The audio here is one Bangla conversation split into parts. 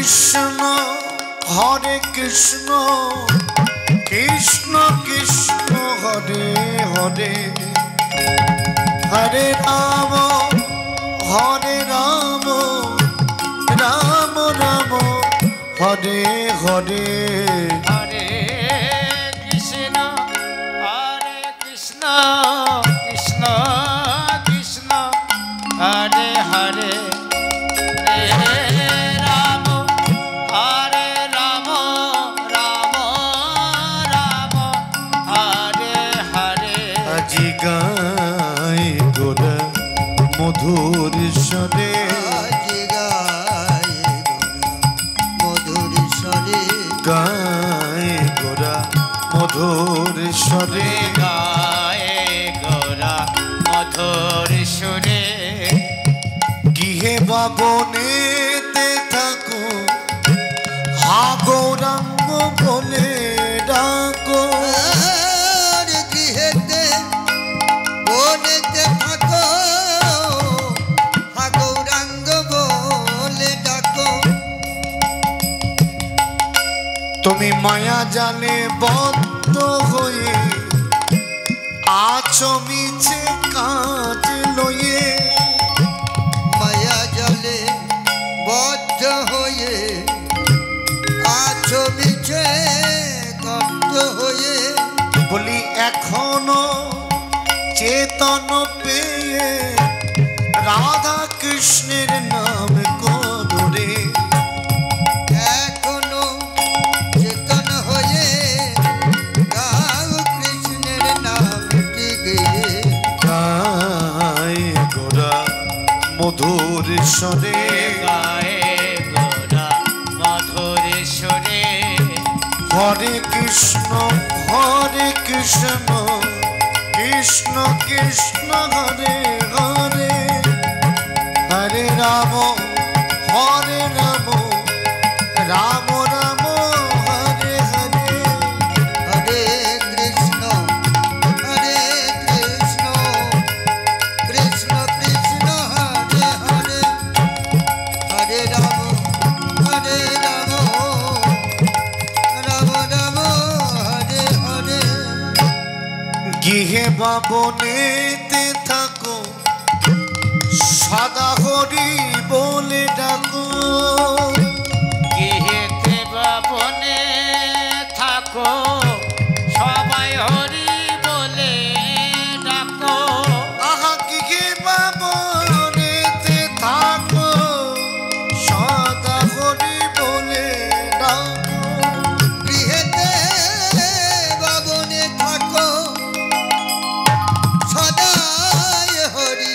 কৃষ্ণ হরে কৃষ্ণ কৃষ্ণ কৃষ্ণ হরে হরে হরে রাম রাম রাম হরে হরে হরে কৃষ্ণ কৃষ্ণ কৃষ্ণ হরে হরে রাম হরে রাম রাম রাম হরে হরে। আজি গায় গোরা মধুর স্বরে আজি গায় মধুর স্বরে গায় গোরা মধুর স্বরে গায়ে গোরা মধুর সুরে গৃহে বাবনেতে থাকো হা গৌরাঙ্গ বলে ডাকো আর গৃহেতে বনেতে থাকো হা গৌরাঙ্গ বলে ডাকো। তুমি মায়া জালে বদ্ধ হয়ে আছো মিছে কাজ লয়ে মায়া জলে বদ্ধ হয়ে আছো মিছে কষ্ট হয়ে বলি এখনো চেতন পেয়ে রাধা কৃষ্ণের নাম করো রে এখনো চেতন হয়ে গাও কৃষ্ণের নামটি গেয়ে গায় গোরা মধুর স্বরে গায়ে গোরা মধুর সুরে হরে কৃষ্ণ কৃষ্ণ কৃষ্ণ হরে হরে হরে রাম রাম রাম হরে হরে হরে কৃষ্ণ কৃষ্ণ কৃষ্ণ হরে হরে হরে রাম রাম রাম হরে হরে। গৃহে বাবনেতে থাকো সদা হরি বলে ডাকো গৃহেতে বাবনে থাকো সবাই হরি বলে ডাকো। আহা গৃহে বাবনেতে থাকো সদা হরি বলে ডাকো গৃহেতে বাবনে থাকো সদাই হরি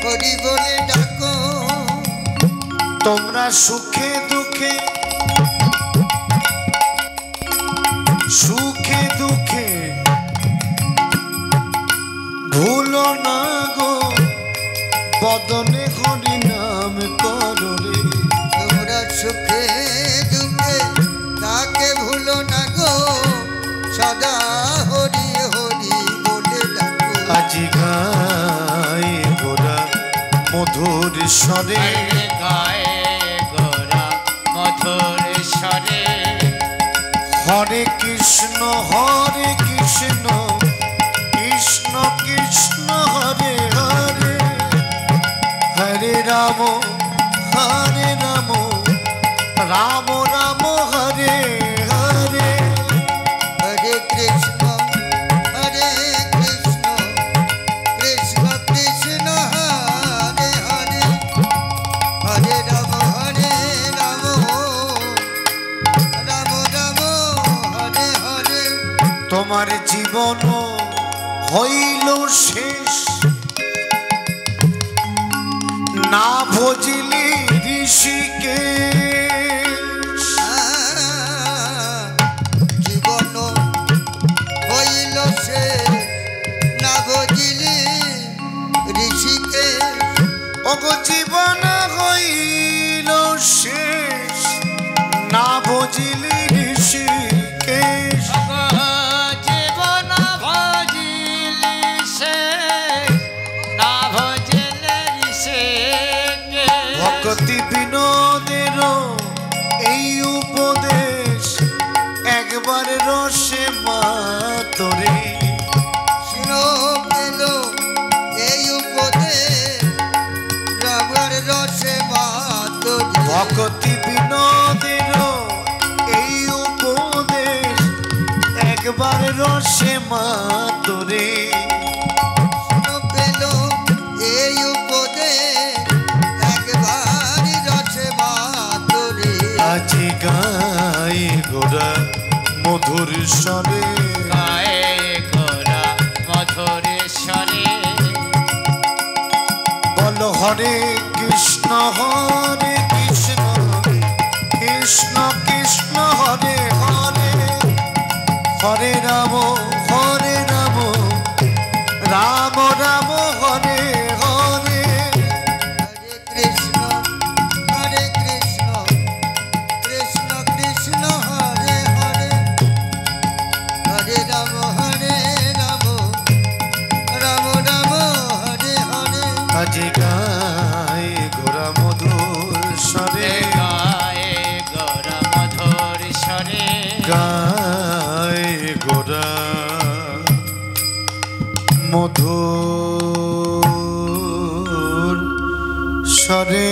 হরি বলে ডাকো। তোমরা সুখে দুঃখে ভুলো না গো বদনে হরি নাম করো রে তোমরা সুখে দুঃখে তাকে ভুলো না গো সদা হরি হরি বলে ডাকো। আজি গায় গোরা মধুর স্বরে গায়ে গোরা মধুর স্বরে হরে কৃষ্ণ কৃষ্ণ কৃষ্ণ হরে হরে হরে রাম রাম রাম হরে হরে হরে কৃষ্ণ কৃষ্ণ কৃষ্ণ হরে হরে হরে রাম রাম রাম হরে হরে। তোমার জীবন হইল শেষ না ভজিলি ঋষিকে জীবন হইল সে না বুঝিলি ঋষিকে ওগো জীবন হইল শেষ না ভজিলি ঋষিকে জীবন ভজিলি সে না ভজলে সে ভক্তি বিনোদের ভক্তি বিনোদের এই উপদেশ একবার রসে মাতরে পেল এই উপদেশ একবার রসে মাতরে আজি গাই গোরা মধুর স্বরে গায়ে গোরা মধুর স্বরে বল হরে কৃষ্ণ কৃষ্ণ কৃষ্ণ হরে হরে হরে রাম রাম রাম হরে হরে হরে কৃষ্ণ কৃষ্ণ কৃষ্ণ হরে হরে হরে রাম রাম রাম হরে হরে আজি গাই গোরা মধুর স্বরে গায়ে গোরা মধুর স্বরে গাই গোরা মধুর স্বরে